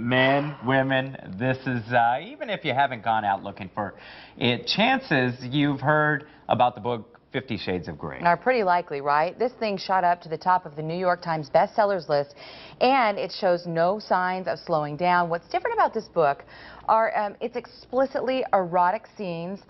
men, women, this is, even if you haven't gone out looking for it, chances you've heard about the book 50 Shades of Grey. Are pretty likely, right? This thing shot up to the top of the New York Times bestsellers list, and it shows no signs of slowing down. What's different about this book are its explicitly erotic scenes.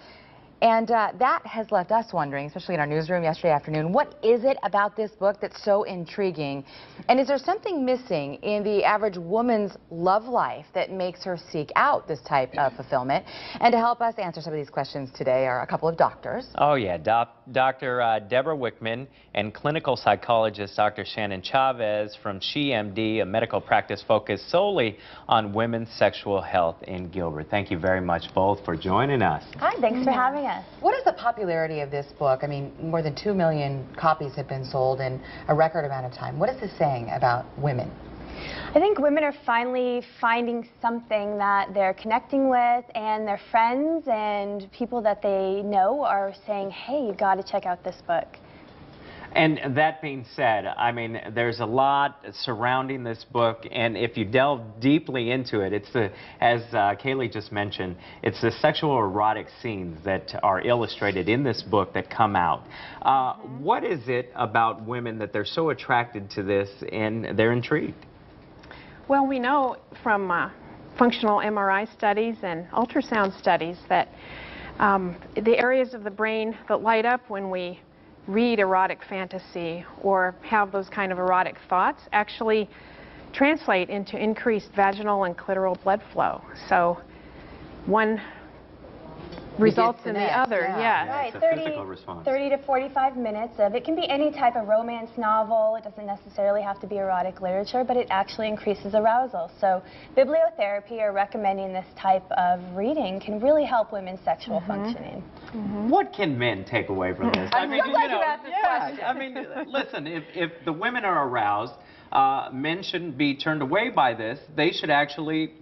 And that has left us wondering, especially in our newsroom yesterday afternoon, what is it about this book that's so intriguing? And is there something missing in the average woman's love life that makes her seek out this type of fulfillment? And to help us answer some of these questions today are a couple of doctors. Oh, yeah. Dr. Deborah Wickman and clinical psychologist Dr. Shannon Chavez from SheMD, a medical practice focused solely on women's sexual health in Gilbert. Thank you very much both for joining us. Hi, thanks for having us. What is the popularity of this book? I mean, more than 2 million copies have been sold in a record amount of time. What is this saying about women? I think women are finally finding something that they're connecting with, and their friends and people that they know are saying, hey, you've got to check out this book. And that being said, I mean, there's a lot surrounding this book, and if you delve deeply into it, it's the, as Kaylee just mentioned, it's the sexual erotic scenes that are illustrated in this book that come out. What is it about women that they're so attracted to this and they're intrigued? Well, we know from functional MRI studies and ultrasound studies that the areas of the brain that light up when we read erotic fantasy or have those kind of erotic thoughts actually translate into increased vaginal and clitoral blood flow. So one results in the other. Yeah. Right, 30 to 45 minutes of it. Can be any type of romance novel. It doesn't necessarily have to be erotic literature, but it actually increases arousal. So bibliotherapy, or recommending this type of reading, can really help women's sexual functioning. What can men take away from this? I mean, I mean, listen, if the women are aroused, men shouldn't be turned away by this. They should actually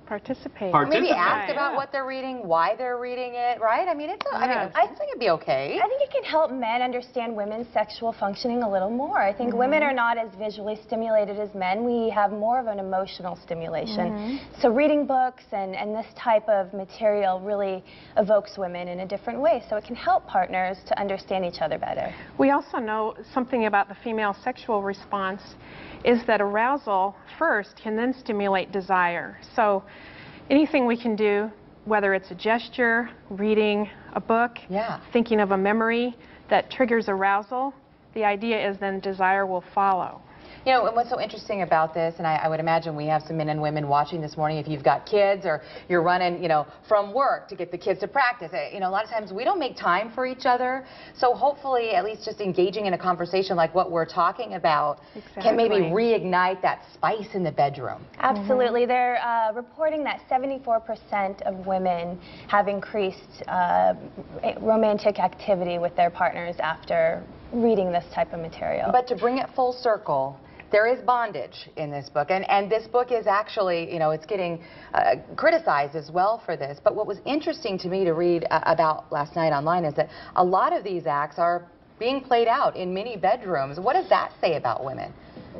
participate. Maybe ask about what they're reading, why they're reading it, right? I mean, I think it'd be okay. I think it can help men understand women's sexual functioning a little more. I think women are not as visually stimulated as men. We have more of an emotional stimulation. So reading books and this type of material really evokes women in a different way. So it can help partners to understand each other better. We also know something about the female sexual response is that arousal first can then stimulate desire. So anything we can do, whether it's a gesture, reading a book, thinking of a memory that triggers arousal, the idea is then desire will follow. You know, and what's so interesting about this, and I would imagine we have some men and women watching this morning, if you've got kids or you're running, you know, from work to get the kids to practice. You know, a lot of times we don't make time for each other. So hopefully, at least just engaging in a conversation like what we're talking about can maybe reignite that spice in the bedroom. Absolutely. They're reporting that 74% of women have increased romantic activity with their partners after reading this type of material. But to bring it full circle, there is bondage in this book, and this book is actually, you know, it's getting criticized as well for this. But what was interesting to me to read about last night online is that a lot of these acts are being played out in many bedrooms. What does that say about women?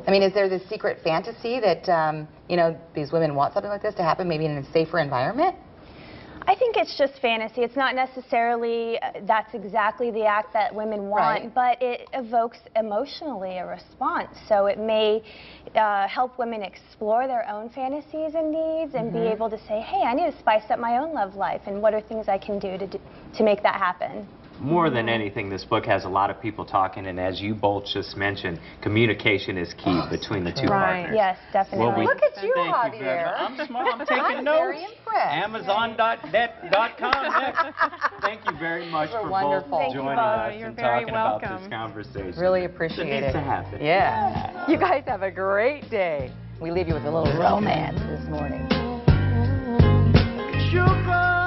I mean, is there this secret fantasy that, you know, these women want something like this to happen maybe in a safer environment? I think it's just fantasy. It's not necessarily that's exactly the act that women want, but it evokes emotionally a response. So it may help women explore their own fantasies and needs and be able to say, hey, I need to spice up my own love life, and what are things I can do to make that happen? More than anything, this book has a lot of people talking, and as you both just mentioned, communication is key between the two partners. Yes, definitely. Well, look at you, Javier. I'm smart. I'm taking notes. Very impressed. Amazon.net.com next. Thank you very much for both joining us and talking about this conversation. Really appreciate it. It needs to happen. Yeah. You guys have a great day. We leave you with a little romance this morning. Sugar.